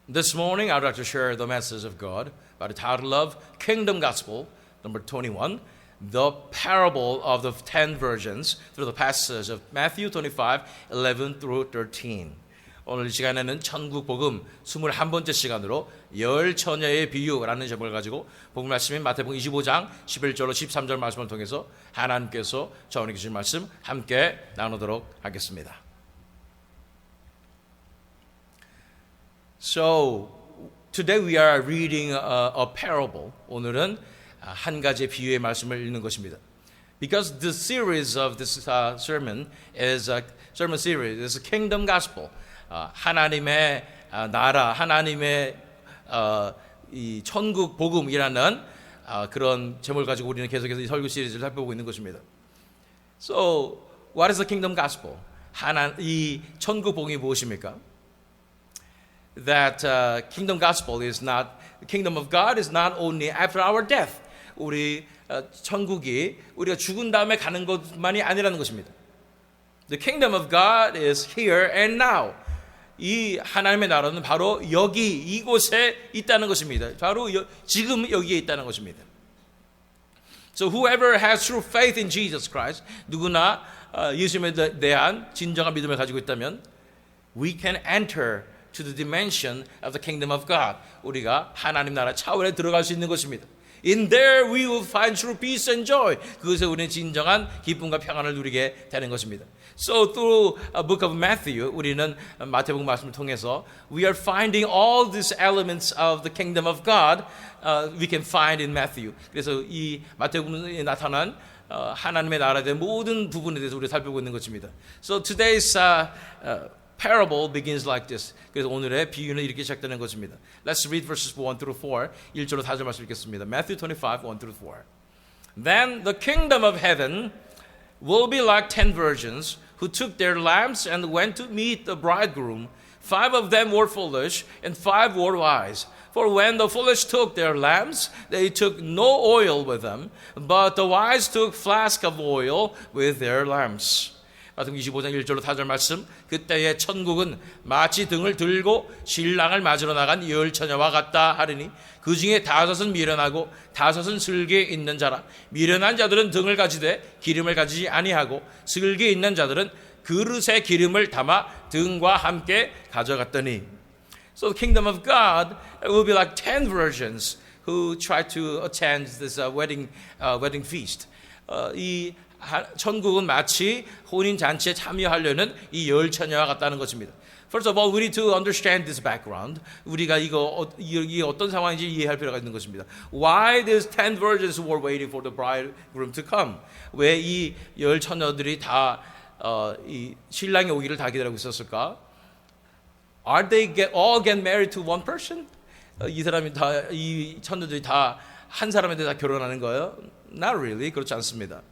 This morning, I'd like to share the message of God by the title of Kingdom Gospel, number 21, the parable of the 10 virgins through the passage of Matthew 25, 11 through 13. 오늘 이 시간에는 천국 복음 21번째 시간으로 열 처녀의 비유라는 제목을 가지고 복음 말씀인 마태복음 25장 11절로 13절 말씀을 통해서 하나님께서 저에게 주신 말씀 함께 나누도록 하겠습니다. So today we are reading a parable. 오늘은 한 가지의 비유의 말씀을 읽는 것입니다. Because the series of this sermon is a sermon series is a kingdom gospel. 하나님의 나라, 하나님의 이 천국 복음이라는 그런 제목을 가지고 우리는 계속해서 이 설교 시리즈를 살펴보고 있는 것입니다. So what is the kingdom gospel? 이 천국 복음이 무엇입니까? That kingdom gospel is not the kingdom of God is not only after our death. 우리 천국이 우리가 죽은 다음에 가는 것만이 아니라는 것입니다. The kingdom of God is here and now. 이 하나님의 나라는 바로 여기 이곳에 있다는 것입니다. 바로 지금 여기에 있다는 것입니다. So whoever has true faith in Jesus Christ, 누구나 예수님에 대한 진정한 믿음을 가지고 있다면, we can enter to the dimension of the kingdom of God. 우리가 하나님 나라 차원에 들어갈 수 있는 것입니다. In there we will find true peace and joy. 그것에 우리는 진정한 기쁨과 평안을 누리게 되는 것입니다. So through a book of Matthew, 우리는 마태복음 말씀을 통해서 we are finding all these elements of the kingdom of God. We can find in Matthew. 그래서 이 마태복음에 나타난 하나님의 나라에 대한 모든 부분에 대해서 우리가 살펴보고 있는 것입니다. So today's parable begins like this. 그래서 오늘의 비유는 이렇게 시작되는 것입니다. Let's read verses 1 through 4. 1절로 4절 말씀 읽겠습니다. Matthew 25, 1 through 4. Then the kingdom of heaven will be like 10 virgins who took their lamps and went to meet the bridegroom. 5 of them were foolish and 5 were wise. For when the foolish took their lamps, they took no oil with them, but the wise took flask of oil with their lamps. 마태복음 25장 1절로 4절 말씀. 그때의 천국은 마치 등을 들고 신랑을 맞으러 나간 열 처녀와 같다 하리니 그 중에 5은 미련하고 5은 슬기에 있는 자라. 미련한 자들은 등을 가지되 기름을 가지지 아니하고 슬기에 있는 자들은 그릇에 기름을 담아 등과 함께 가져갔더니. So the kingdom of God will be like 10 virgins who try to attend this wedding feast. 이 천국은 마치 혼인 잔치에 참여하려는 이 열 처녀와 같다는 것입니다. First of all, we need to understand this background. 우리가 이게 어떤 상황인지 이해할 필요가 있는 것입니다. Why these 10 virgins were waiting for the bridegroom to come? 왜 이 열 처녀들이 다 이 신랑이 오기를 다 기다리고 있었을까? Are they all get married to one person? 이 사람이 다 이 처녀들이 다 한 사람한테 다 결혼하는 거예요? Not really. 그렇지 않습니다.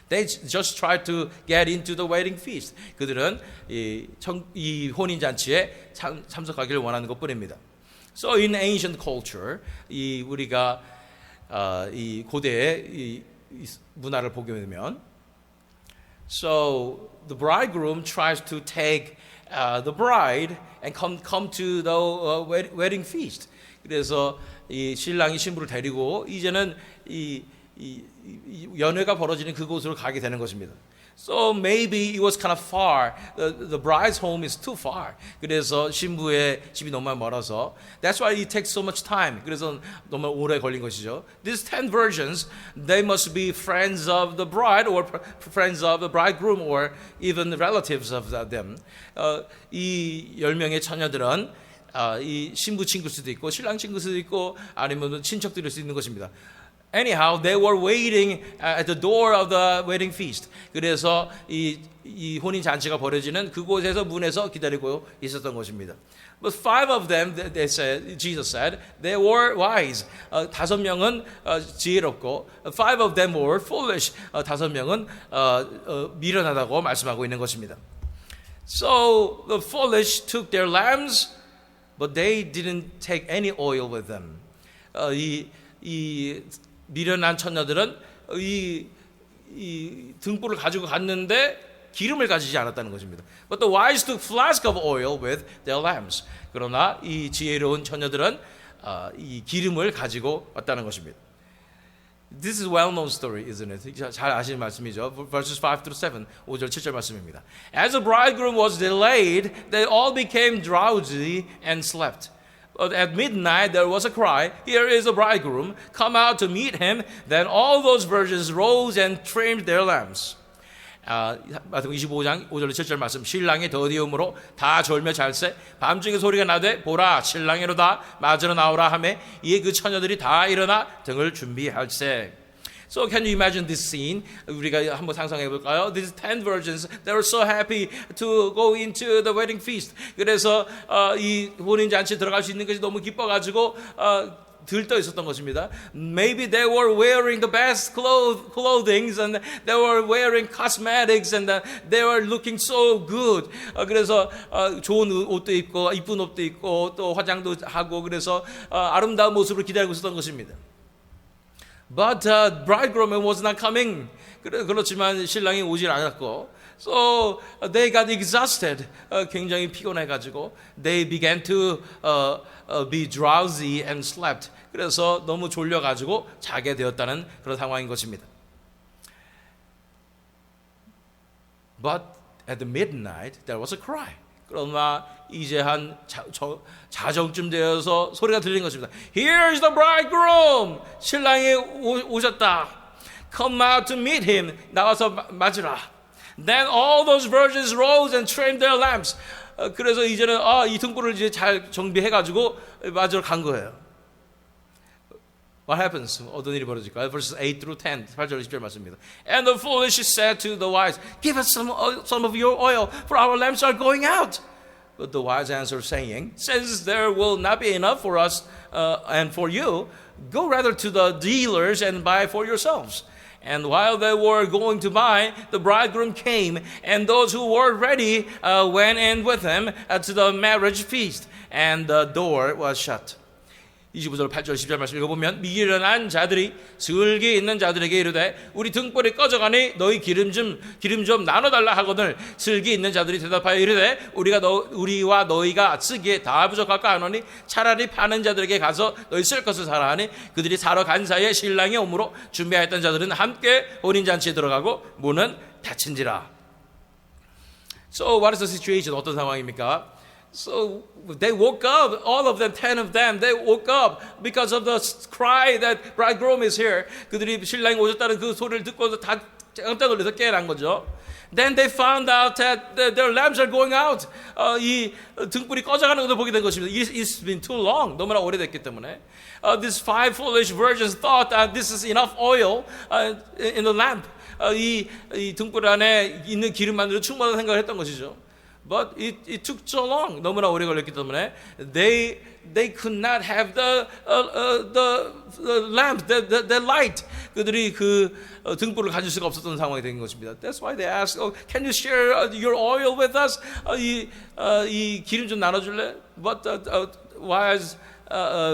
They just try to get into the wedding feast. 그들은 이 혼인 잔치에 참석하기를 원하는 것뿐입니다. So in ancient culture, 우리가 이 고대의 이 문화를 보게 되면, so the bridegroom tries to take the bride and come to the wedding feast. 그래서 이 신랑이 신부를 데리고 이제는 이 연회가 벌어지는 그곳으로 가게 되는 것입니다. So maybe it was kind of far. The bride's home is too far. 그래서 신부의 집이 너무 멀어서 that's why it takes so much time. 그래서 너무 오래 걸린 것이죠. These 10 virgins, they must be friends of the bride or friends of the bridegroom or even relatives of them. 이 10명의 처녀들은 이 신부 친구일 수도 있고 신랑 친구일 수도 있고 아니면 친척들일 수 있는 것입니다. Anyhow, they were waiting at the door of the wedding feast. 그래서 이 혼인 잔치가 벌어지는 그곳에서 문에서 기다리고 있었던 것입니다. But 5 of them, Jesus said, they were wise. 5명은 지혜롭고, 5 of them were foolish. 5명은 미련하다고 말씀하고 있는 것입니다. So the foolish took their lamps, but they didn't take any oil with them. 이 미련한 처녀들은 이 등불을 가지고 갔는데 기름을 가지지 않았다는 것입니다. But the wise took flask of oil with their lamps. 그러나 이 지혜로운 처녀들은 이 기름을 가지고 왔다는 것입니다. This is a well-known story, isn't it? 잘 아시는 말씀이죠. Verses 5 through 7, 5절, 7절 말씀입니다. As the bridegroom was delayed, they all became drowsy and slept. But at midnight there was a cry, "Here is the bridegroom, come out to meet him." Then all those virgins rose and trimmed their lamps. 마태복음 25장 5절 7절 말씀. 신랑이 더디움으로 다 졸며 잘새 밤중에 소리가 나되 보라 신랑이로다 맞으러 나오라 하매 이에 그 처녀들이 다 일어나 등을 준비할세. So can you imagine this scene? 우리가 한번 상상해 볼까요? These 10 virgins, they were so happy to go into the wedding feast. 그래서 이 혼인 잔치에 들어갈 수 있는 것이 너무 기뻐가지고 들떠 있었던 것입니다. Maybe they were wearing the best clothing and they were wearing cosmetics and they were looking so good. 그래서 좋은 옷도 입고 이쁜 옷도 입고 또 화장도 하고 그래서 아름다운 모습을 기다리고 있었던 것입니다. But bridegroom was not coming. 그렇지만 신랑이 오질 않았고, so they got exhausted. 굉장히 피곤해가지고, they began to be drowsy and slept. 그래서 너무 졸려가지고 자게 되었다는 그런 상황인 것입니다. But at the midnight there was a cry. 그러나 이제 한 자정쯤 되어서 소리가 들린 것입니다. Here is the bridegroom. 신랑이 오셨다. Come out to meet him. 나와서 맞으라. Then all those virgins rose and trimmed their lamps. 그래서 이제는 이 등불을 이제 잘 정비해가지고 맞으러 간 거예요. What happens? 어떤 일이 벌어질까요? Verses 8 through 10, 8절 10절 말씀입니다. And the foolish said to the wise, "Give us some of your oil, for our lamps are going out." But the wise answered, saying, "Since there will not be enough for us and for you, go rather to the dealers and buy for yourselves." And while they were going to buy, the bridegroom came, and those who were ready went in with him to the marriage feast, and the door was shut. 25절 8절 10절 말씀 읽어보면 미련한 자들이 슬기 있는 자들에게 이르되 우리 등불이 꺼져가니 너희 기름 좀 나눠달라 하거늘 슬기 있는 자들이 대답하여 이르되 우리와 너희가 쓰기에 다 부족할까 하노니 차라리 파는 자들에게 가서 너희 쓸 것을 사라 하니 그들이 사러 간 사이에 신랑이 오므로 준비하였던 자들은 함께 혼인잔치에 들어가고 문은 닫힌지라. So what is the situation? 어떤 상황입니까? So they woke up, all of them, 10 of them, they woke up because of the cry that bridegroom is here. 그들이 신랑이 오셨다는 그 소리를 듣고 다 깜짝 놀라서 깨어난 거죠. Then they found out that their lamps are going out. 이 등불이 꺼져가는 것을 보게 된 것입니다. It's been too long. 너무나 오래됐기 때문에. These 5 foolish virgins thought that this is enough oil in the lamp. 이 등불 안에 있는 기름만으로 충분한 생각을 했던 것이죠. But it took so long. 너무나 오래 걸렸기 때문에 they could not have the lamp, the light. 그들이 그 등불을 가질 수가 없었던 상황이 된 것입니다. That's why they asked, "Can you share your oil with us?" 이 기름 좀 나눠줄래? But wise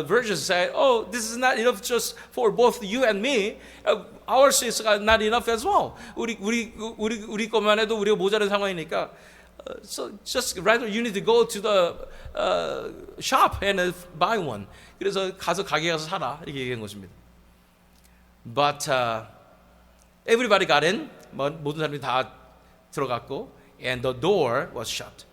virgins said, "Oh, this is not enough just for both you and me. Ours is not enough as well." 우리 것만 해도 우리가 모자란 상황이니까. So just rather you need to go to the shop and buy one. 그래서 가게 가서 사라 이렇게 얘기한 것입니다. But everybody got in. 모든 사람들이 다 들어갔고, and the door was shut.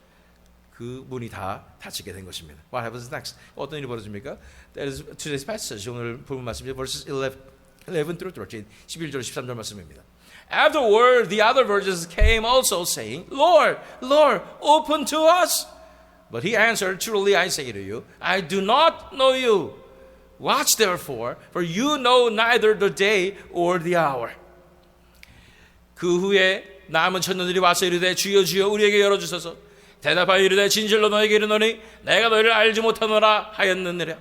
그 문이 다 닫히게 된 것입니다. What happens next? 어떤 일이 벌어집니까? That is today's passage. 오늘 본문 말씀입니다. Verses 11 through 13, 11절 13절 말씀입니다. Afterward, the other virgins came also, saying, "Lord, Lord, open to us." But he answered, "Truly I say to you, I do not know you. Watch therefore, for you know neither the day or the hour." 그 후에 남은 천녀들이 와서 이르되 주여 주여 우리에게 열어주소서. 대답하여 이르되 진실로 너에게 이르노니 내가 너희를 알지 못하노라 하였느니라.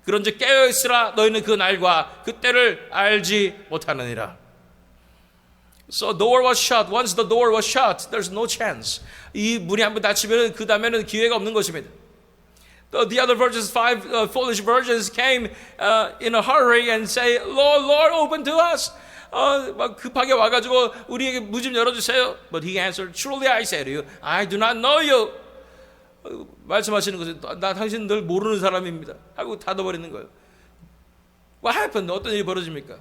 그런즉 깨어있으라. 너희는 그 날과 그 때를 알지 못하느니라. So door was shut. Once the door was shut, there's no chance. 이 문이 한번 닫히면 그 다음에는 기회가 없는 것입니다. The other virgins, 5 foolish virgins came in a hurry and say, "Lord, Lord, open to us." 막 급하게 와가지고 우리에게 문 좀 열어주세요. But he answered, Truly I say to you, I do not know you. 말씀하시는 것은 나 당신 늘 모르는 사람입니다 하고 닫아버리는 거예요. What happened? 어떤 일이 벌어집니까?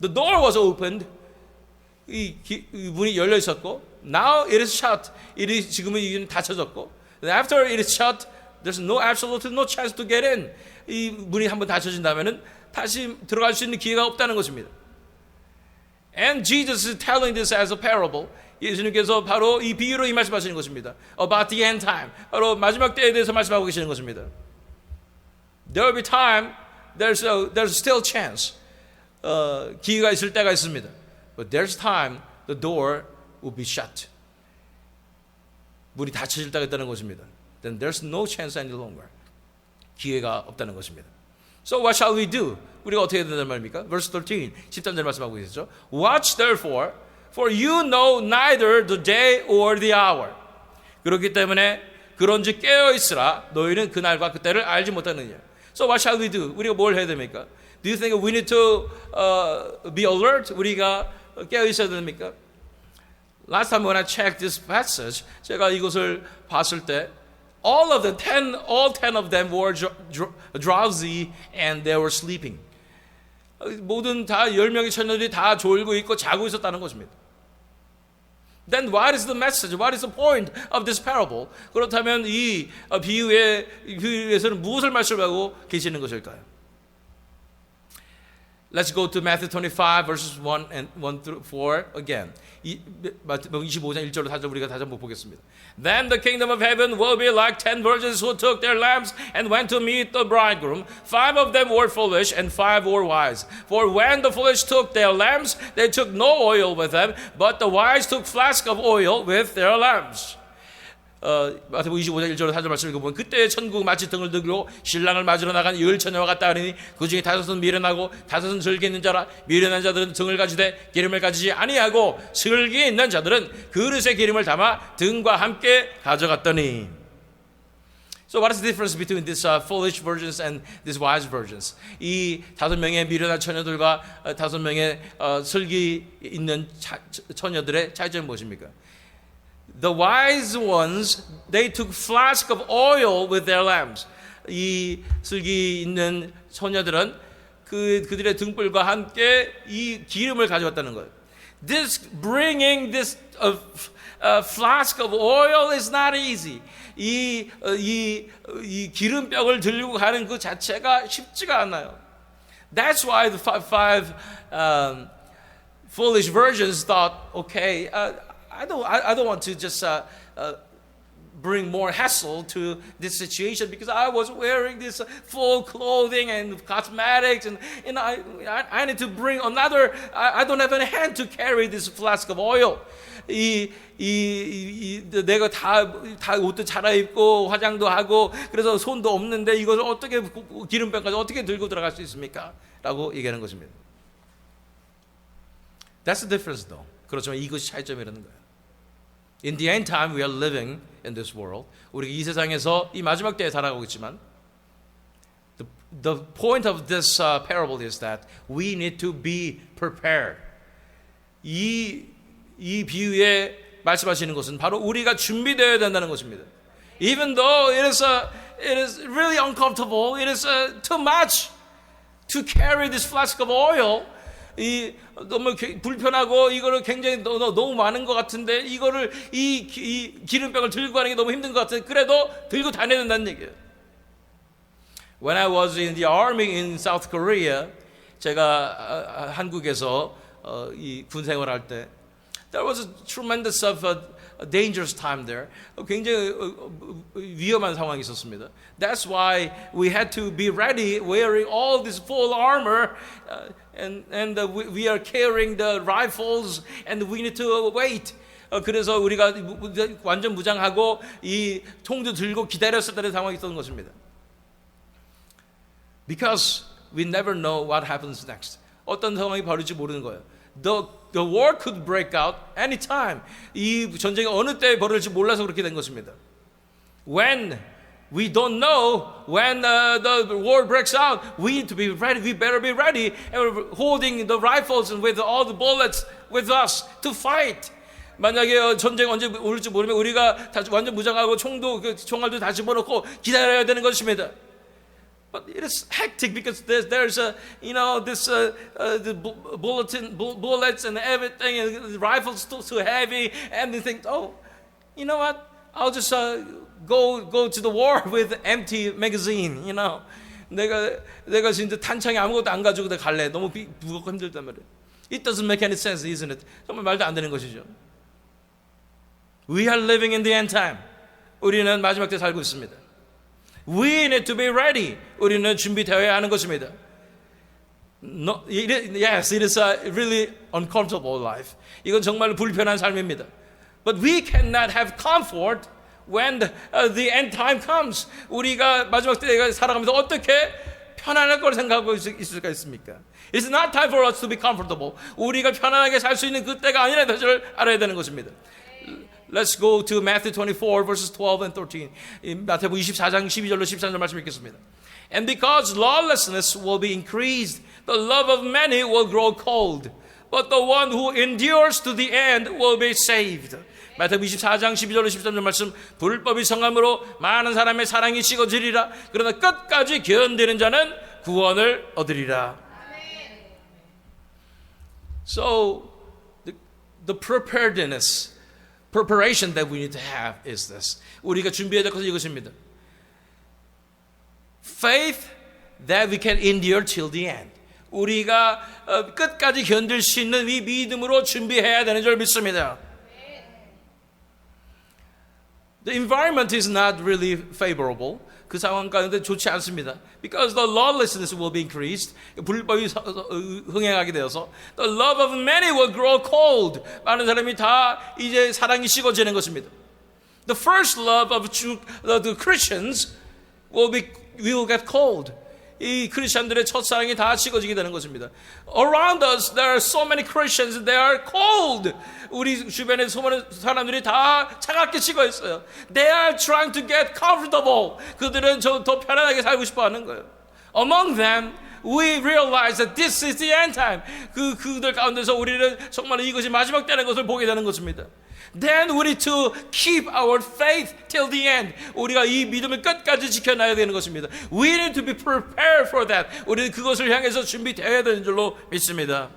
The door was opened. 이 문이 열려 있었고, now it is shut. 지금은 이는 닫혀졌고, after it is shut, there's absolutely no chance to get in. 이 문이 한번 닫혀진다면은 다시 들어갈 수 있는 기회가 없다는 것입니다. And Jesus is telling this as a parable. 예수님께서 바로 이 비유로 이 말씀하시는 것입니다. About the end time. 바로 마지막 때에 대해서 말씀하고 계시는 것입니다. There will be time. There's still chance. 기회가 있을 때가 있습니다. But there's time. The door will be shut. 문이 닫혀질 때가 있다는 것입니다. Then there's no chance any longer. 기회가 없다는 것입니다. So what shall we do? 우리가 어떻게 해야 된다는 말입니까? Verse 13, 13절 말씀하고 계시죠. Watch therefore, for you know neither the day or the hour. 그렇기 때문에 그런즉 깨어 있으라. 너희는 그날과 그때를 알지 못하느냐. So what shall we do? 우리가 뭘 해야 됩니까? Do you think we need to be alert? 우리가 깨어 있어야 됩니까? Last time when I checked this passage, 제가 이것을 봤을 때 all 10 of them were drowsy and they were sleeping. 모든 다 10명의 처녀들이 다 졸고 있고 자고 있었다는 것입니다. Then what is the message? What is the point of this parable? 그렇다면 이 비유에서는 무엇을 말씀하고 계시는 것일까요? Let's go to Matthew 25 verses 1 through 4 again. 25장 1절로 4절 우리가 다시 한번 보겠습니다. Then the kingdom of heaven will be like 10 virgins who took their lamps and went to meet the bridegroom. 5 of them were foolish and 5 were wise. For when the foolish took their lamps, they took no oil with them, but the wise took flasks of oil with their lamps. 마태복음 25장 1절 4절 말씀을 읽어보면 그때 천국 마치 등을 들고 신랑을 맞으러 나간 10 처녀와 같다 하니 그 중에 5은 미련하고 5은 슬기 있는 자라. 미련한 자들은 등을 가지되 기름을 가지지 아니하고 슬기 있는 자들은 그릇에 기름을 담아 등과 함께 가져갔더니. So what is the difference between these foolish virgins and these wise virgins? 이 5명의 미련한 처녀들과 5명의 슬기 있는 처녀들의 차이점은 무엇입니까? The wise ones, they took flask of oil with their lamps. 이 슬기 있는 처녀들은 그들의 등불과 함께 이 기름을 가져왔다는 거예요. Bringing this flask of oil is not easy. 이 기름병을 들고 가는 그 자체가 쉽지가 않아요. That's why the five foolish virgins thought, okay, I don't want to just bring more hassle to this situation because I was wearing this full clothing and cosmetics and I need to bring another. I don't have any hand to carry this flask of oil. 내가 다 옷도 차려입고 화장도 하고 그래서 손도 없는데 이것을 어떻게 기름병까지 어떻게 들고 들어갈 수 있습니까? 라고 얘기하는 것입니다. That's the difference though. 그렇지만 이것이 차이점이라는 거예요. In the end time, we are living in this world. 우리가 이 세상에서 이 마지막 때에 살아가고 있지만, the point of this parable is that we need to be prepared. 이 비유에 말씀하시는 것은 바로 우리가 준비되어야 된다는 것입니다. Even though it is really uncomfortable, it is too much to carry this flask of oil. 너무 불편하고 이거를 굉장히 너무 많은 것 같은데 이거를 이 기름병을 들고 가는 게 너무 힘든 것 같은데 그래도 들고 다녀야 된다는 얘기예요. When I was in the army in South Korea, 제가 한국에서 이 군 생활할 때 there was a tremendous dangerous time there. 굉장히 위험한 상황이 있었습니다. That's why we had to be ready, wearing all this full armor, and we are carrying the rifles, and we need to wait. 그래서 우리가 완전 무장하고 이 총도 들고 기다렸었다는 상황이 있었던 것입니다. Because we never know what happens next. 어떤 상황이 벌어질지 모르는 거예요. The war could break out anytime. 이 전쟁이 어느 때 벌어질지 몰라서 그렇게 된 것입니다. When We don't know when the war breaks out. We need to be ready. We better be ready. And we're holding the rifles and with all the bullets with us to fight. 만약에 전쟁 언제 올지 모르면 우리가 다 완전 무장하고 총알도 다 집어넣고 기다려야 되는 것입니다. But it is hectic because there's a the bullets and everything, and the rifles too heavy, and they think, oh, you know what? I'll just go to the war with empty magazine. You know, 내가 진짜 탄창이 아무것도 안 가지고 내가 갈래. 너무 무겁고 힘들단 말이에요. It doesn't make any sense, isn't it? 정말 말도 안 되는 것이죠. We are living in the end time. 우리는 마지막 때 살고 있습니다. We need to be ready. 우리는 준비되어야 하는 것입니다. No, yes, it is a really uncomfortable life. 이건 정말 불편한 삶입니다. But we cannot have comfort when the end time comes. 우리가 마지막 때가 살아가면서 어떻게 편안할 걸 생각하고 있을 수가 있습니까? It's not time for us to be comfortable. 우리가 편안하게 살 수 있는 그때가 아니라는 것을 알아야 되는 것입니다. Let's go to Matthew 24 verses 12 and 13. 마태복음 24장 12절로 13절 말씀 읽겠습니다. And because lawlessness will be increased, the love of many will grow cold. But the one who endures to the end will be saved. 마태복음 24장 12절로 13절 말씀. 불법이 성함으로 많은 사람의 사랑이 식어지리라. 그러나 끝까지 견디는 자는 구원을 얻으리라. So the preparation that we need to have is this. 우리가 준비해야 될 것은 이것입니다. Faith that we can endure till the end. 우리가 끝까지 견딜 수 있는 이 믿음으로 준비해야 되는 줄 믿습니다. The environment is not really favorable. 그 상황 가운데 좋지 않습니다. Because the lawlessness will be increased. 불법이 흥행하게 되어서 the love of many will grow cold. 많은 사람이 다 이제 사랑이 식어지는 것입니다. The first love of the Christians will get cold. 이 크리스천들의 첫사랑이 다 식어지게 되는 것입니다. Around us there are so many Christians, they are cold. 우리 주변에 수많은 사람들이 다 차갑게 식어 있어요. They are trying to get comfortable. 그들은 더 편안하게 살고 싶어 하는 거예요. Among them, we realize that this is the end time. 그들 가운데서 우리는 정말 이것이 마지막 때라는 것을 보게 되는 것입니다. Then we need to keep our faith till the end. 우리가 이 믿음을 끝까지 지켜놔야 되는 것입니다. We need to be prepared for that. 우리는 그것을 향해서 준비되어야 되는 줄로 믿습니다.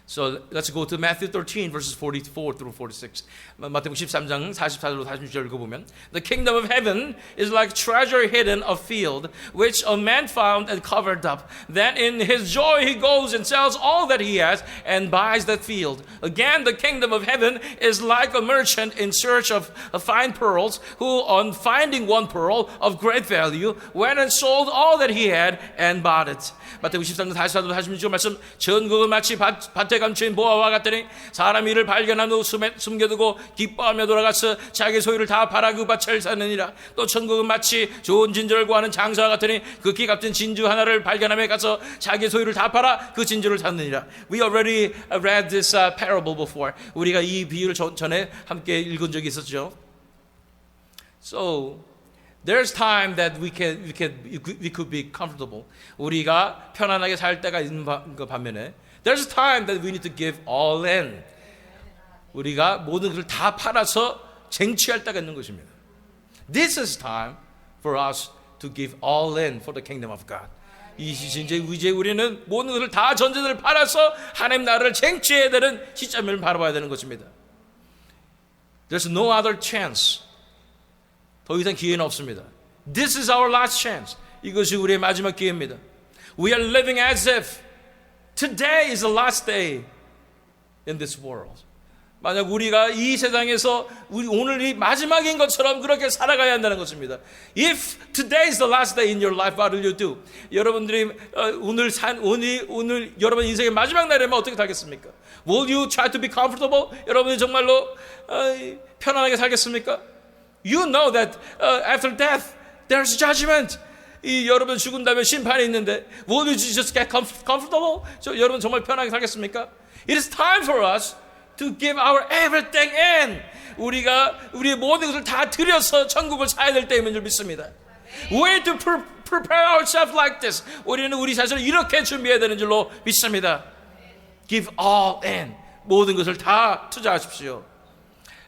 So let's go to Matthew 13 verses 44 through 46. 마태복음 13장 44절로 46절 읽어보면 The kingdom of heaven is like treasure hidden a field which a man found and covered up. Then in his joy he goes and sells all that he has and buys that field. Again the kingdom of heaven is like a merchant in search of fine pearls who on finding one pearl of great value went and sold all that he had and bought it. 마태복음 13장 44절 46절 말씀 전국은 마치 밭에 감추인 보화와 같더니 사람 이를 발견한 후 숨겨두고 기뻐하며 돌아가서 자기 소유를 다 팔아 그 밭을 사느니라. 또 천국은 마치 좋은 진주를 구하는 장사와 같더니 극히 값진 진주 하나를 발견하며 가서 자기 소유를 다 팔아 그 진주를 샀느니라. We already read this parable before. 우리가 이 비유를 전에 함께 읽은 적이 있었죠. So there's time that we could be comfortable. 우리가 편안하게 살 때가 있는 반면에 there's time that we need to give all in. 우리가 모든 것을 다 팔아서 쟁취할 때가 있는 것입니다. This is time for us to give all in for the kingdom of God. 이제 우리는 모든 것을 다 전제들을 팔아서 하나님 나라를 쟁취해야 되는 시점을 바라봐야 되는 것입니다. There's no other chance. 더 이상 기회는 없습니다. This is our last chance. 이것이 우리의 마지막 기회입니다. We are living as if today is the last day in this world. 만약 우리가 이 세상에서 오늘이 마지막인 것처럼 그렇게 살아가야 한다는 것입니다. If today is the last day in your life, what will you do? 여러분들이 오늘 여러분 인생의 마지막 날이면 어떻게 살겠습니까? Will you try to be comfortable? 여러분이 정말로 편안하게 살겠습니까? You know that after death there's judgment. 여러분 죽은 다음에 심판이 있는데 will you just get comfortable? 여러분 정말 편하게 살겠습니까? It is time for us to give our everything in. 우리가 우리의 모든 것을 다 들여서 천국을 사야 될 때임을 믿습니다. We need to prepare ourselves like this. 우리는 우리 자신을 이렇게 준비해야 되는 줄로 믿습니다. Give all in. 모든 것을 다 투자하십시오.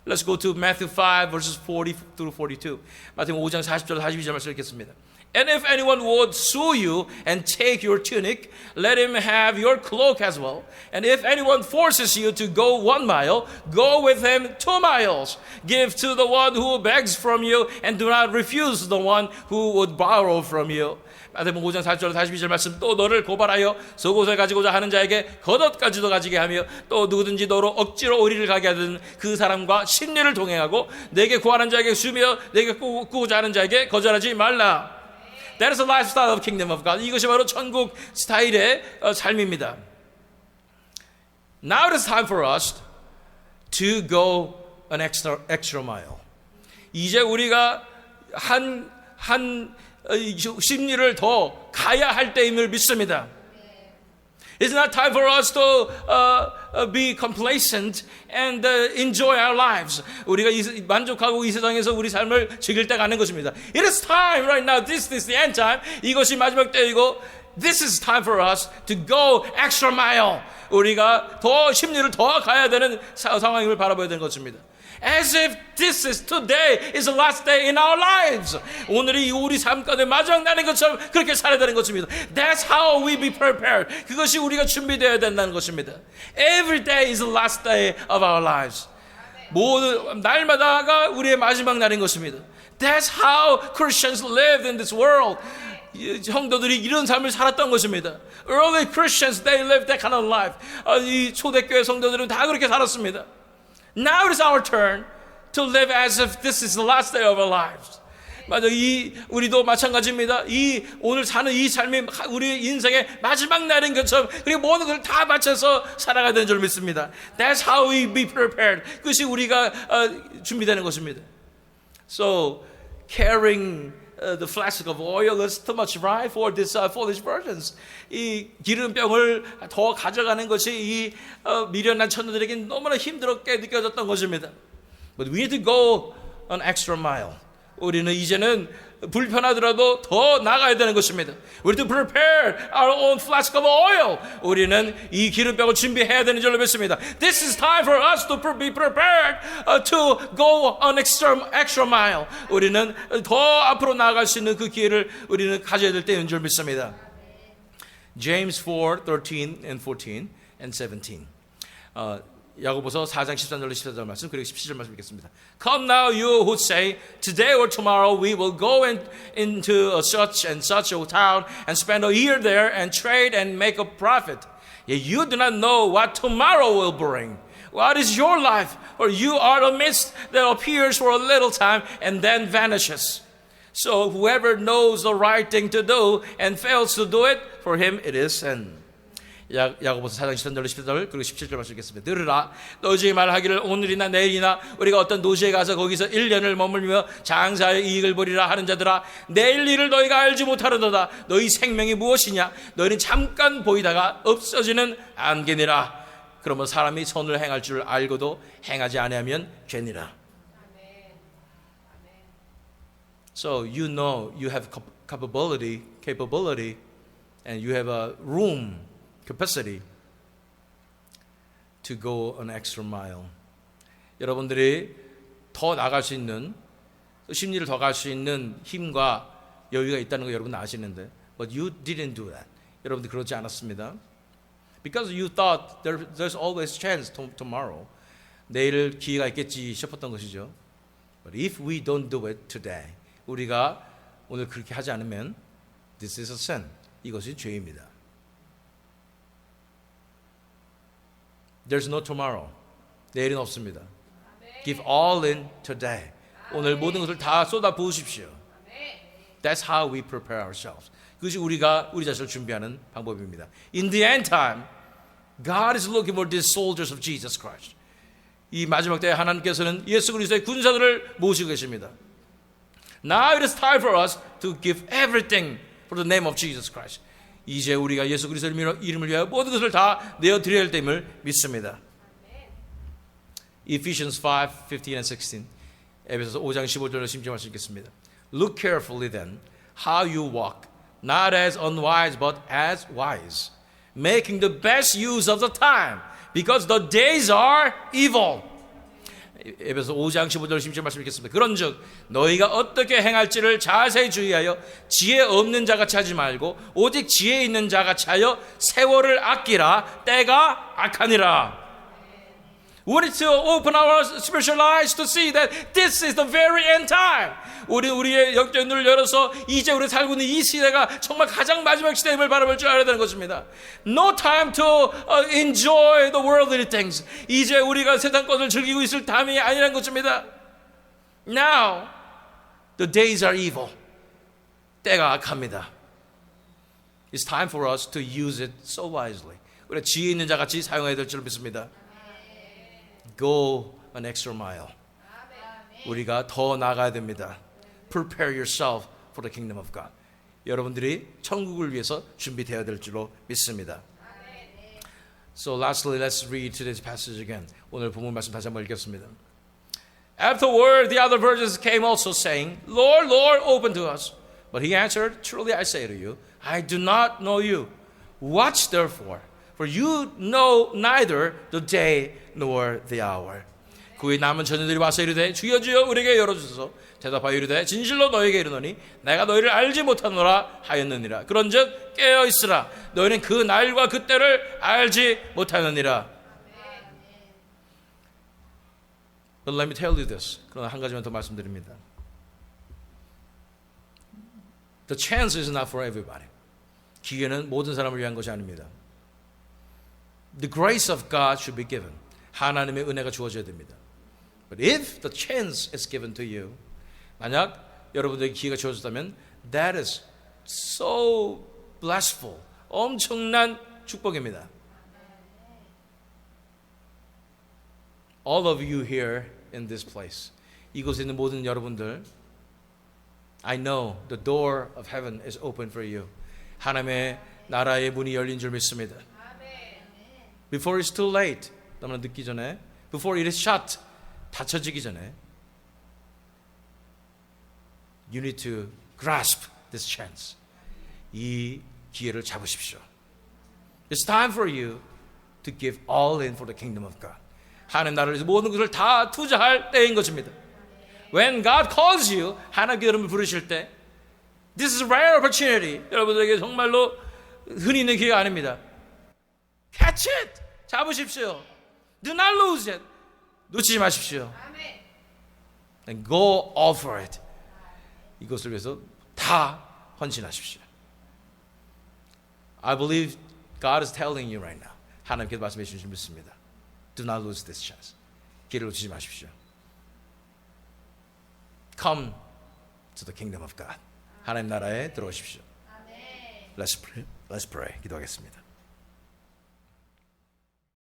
Let's go to Matthew 5 verses 40 through 42. 마태복음 5장 40절 42절 말씀 읽겠습니다. And if anyone would sue you and take your tunic, let him have your cloak as well. And if anyone forces you to go 1 mile, go with him 2 miles. Give to the one who begs from you, and do not refuse the one who would borrow from you. 마태복음 5장 40절 42절 말씀. 또 너를 고발하여 속옷을 가지고자 하는 자에게 겉옷까지도 가지게 하며 또 누구든지 너로 억지로 어리를 가게 하든 그 사람과 심리를 동행하고 내게 구하는 자에게 주며 내게 꾸고자 하는 자에게 거절하지 말라. That is the lifestyle of kingdom of God. 이것이 바로 천국 스타일의 삶입니다. Now it is time for us to go an extra mile. 이제 우리가 한 심리를 더 가야 할 때임을 믿습니다. It's not time for us to be complacent and enjoy our lives. 우리가 만족하고 이 세상에서 우리 삶을 즐길 때가 아닌 것입니다. It is time right now. This is the end time. 이것이 마지막 때이고 This is time for us to go extra mile. 우리가 더 심리를 더 가야 되는 상황을 바라봐야 되는 것입니다. As if this is today is the last day in our lives. 오늘이 우리 삶 가운데 마지막 날인 것처럼 그렇게 살아야 되는 것입니다. That's how we be prepared. 그것이 우리가 준비되어야 된다는 것입니다. Every day is the last day of our lives. 모든 날마다가 우리의 마지막 날인 것입니다. That's how Christians lived in this world. 성도들이 이런 삶을 살았던 것입니다. Early Christians, they lived that kind of life. 이 초대교회 성도들은 다 그렇게 살았습니다. Now it is our turn to live as if this is the last day of our lives. 맞아, 우리도 마찬가지입니다. 오늘 사는 이 삶이 우리 인생의 마지막 날인 것처럼 그리고 모든 걸 다 바쳐서 살아가야 되는 줄 믿습니다. That's how we be prepared. 그것이 우리가 준비되는 것입니다. So carrying the flask of oil is too much right for these foolish virgins. 이 기름병을 더 가져가는 것이 이 미련한 천녀들에게 너무나 힘들게 느껴졌던 것입니다. But we need to go an extra mile. 우리는 이제는 불편하더라도 더 나가야 되는 것입니다. We need to prepare our own flask of oil. 우리는 이 기름병을 준비해야 되는 줄로 믿습니다. This is time for us to be prepared to go an extra mile. 우리는 더 앞으로 나아갈 수 있는 그 기회를 우리는 가져야 될 때인 줄 믿습니다. James 4:13 and 14 and 17. 야고보서 4장 13절로 14절 말씀 그리고 17절 말씀 읽겠습니다. Come now you who say today or tomorrow we will go into such and such a town and spend a year there and trade and make a profit. Yet you do not know what tomorrow will bring. What is your life? For you are a mist that appears for a little time and then vanishes. So whoever knows the right thing to do and fails to do it, for him it is sin. 야고보서 4장 13절 14절 그리고 17절 말씀 읽겠습니다. 들으라 너희 중에 말하기를 오늘이나 내일이나 우리가 어떤 도시에 가서 거기서 1년을 머물며 장사의 이익을 보리라 하는 자들아 내일 일을 너희가 알지 못하려도다. 너희 생명이 무엇이냐 너희는 잠깐 보이다가 없어지는 안개니라. 그러면 사람이 선을 행할 줄 알고도 행하지 아니하면 죄니라. So you know you have capability and you have a room capacity to go an extra mile. 여러분들이 더 나갈 수 있는 심리를 더 갈 수 있는 힘과 여유가 있다는 거 여러분 아시는데 but you didn't do that. 여러분들 그러지 않았습니다. Because you thought there's always chance tomorrow. 내일 기회가 있겠지 싶었던 것이죠. But if we don't do it today, 우리가 오늘 그렇게 하지 않으면 this is a sin. 이것이 죄입니다. There's no tomorrow. 내일은 없습니다. Give all in today. 오늘 모든 것을 다 쏟아 부으십시오. That's how we prepare ourselves. 그것이 우리가 우리 자신을 준비하는 방법입니다. In the end time, God is looking for these soldiers of Jesus Christ. 이 마지막 때에 하나님께서는 예수 그리스도의 군사들을 모시고 계십니다. Now it is time for us to give everything for the name of Jesus Christ. 이제 우리가 예수 그리스도의 이름을 위하여 모든 것을 다 내어드려야 할 때임을 믿습니다. Ephesians 5:15 and 16. 에베소서 5장 15절로 심지어 말씀 읽겠습니다. Look carefully then how you walk, not as unwise but as wise, making the best use of the time, because the days are evil. 에베소 5장 15절 심지어 말씀 읽겠습니다. 그런즉 너희가 어떻게 행할지를 자세히 주의하여 지혜 없는 자같이 하지 말고 오직 지혜 있는 자같이 하여 세월을 아끼라. 때가 악하니라. We need to open our spiritual eyes to see that this is the very end time. 우리의 영적 눈을 열어서 이제 우리 살고 있는 이 시대가 정말 가장 마지막 시대임을 바라볼 줄 알아야 되는 것입니다. No time to enjoy the worldly things. 이제 우리가 세상 것을 즐기고 있을 타임이 아니라는 것입니다. Now, the days are evil. 때가 악합니다. It's time for us to use it so wisely. 우리가 지혜 있는 자같이 사용해야 될 줄 믿습니다. Go an extra mile. 우리가 더 나가야 됩니다. Prepare yourself for the kingdom of God. 여러분들이 천국을 위해서 준비되어야 될 줄로 믿습니다. So lastly, let's read today's passage again. 오늘 본문 말씀 다시 한번 읽겠습니다. Afterward, the other virgins came also, saying, Lord, Lord, open to us. But he answered, Truly I say to you, I do not know you. Watch therefore, for you know neither the day nor the hour. 그의 남은 처녀들이 와서 이르되 주여 주여 우리에게 열어주소서. 대답하여 이르되 진실로 너희에게 이르노니 내가 너희를 알지 못하노라 하였느니라. 그런즉 깨어 있으라. 너희는 그 날과 그 때를 알지 못하느니라. But let me tell you this. 그러나 한 가지만 더 말씀드립니다. The chance is not for everybody. 기회는 모든 사람을 위한 것이 아닙니다. The grace of God should be given. 하나님의 은혜가 주어져야 됩니다. But if the chance is given to you, 만약 여러분들에게 기회가 주어졌다면 that is so blissful. 엄청난 축복입니다. All of you here in this place, 이곳에 있는 모든 여러분들, I know the door of heaven is open for you. 하나님의 나라의 문이 열린 줄 믿습니다. Before it's too late, 너무나 늦기 전에, before it is shut, 닫혀지기 전에, you need to grasp this chance. 이 기회를 잡으십시오. It's time for you to give all in for the kingdom of God. 하나님 나라를 위해서 모든 것을 다 투자할 때인 것입니다. When God calls you, 하나님께 여러분을 부르실 때, this is a rare opportunity. 여러분들에게 정말로 흔히 있는 기회가 아닙니다. Catch it! 잡으십시오. Do not lose it. 놓치지 마십시오. And go all for it. 이것을 위해서 다 헌신하십시오. I believe God is telling you right now. 하나님께서 말씀해 주신 줄 믿습니다. Do not lose this chance. 기회를 놓치지 마십시오. Come to the kingdom of God. 하나님 나라에 들어오십시오. Let's pray. 기도하겠습니다.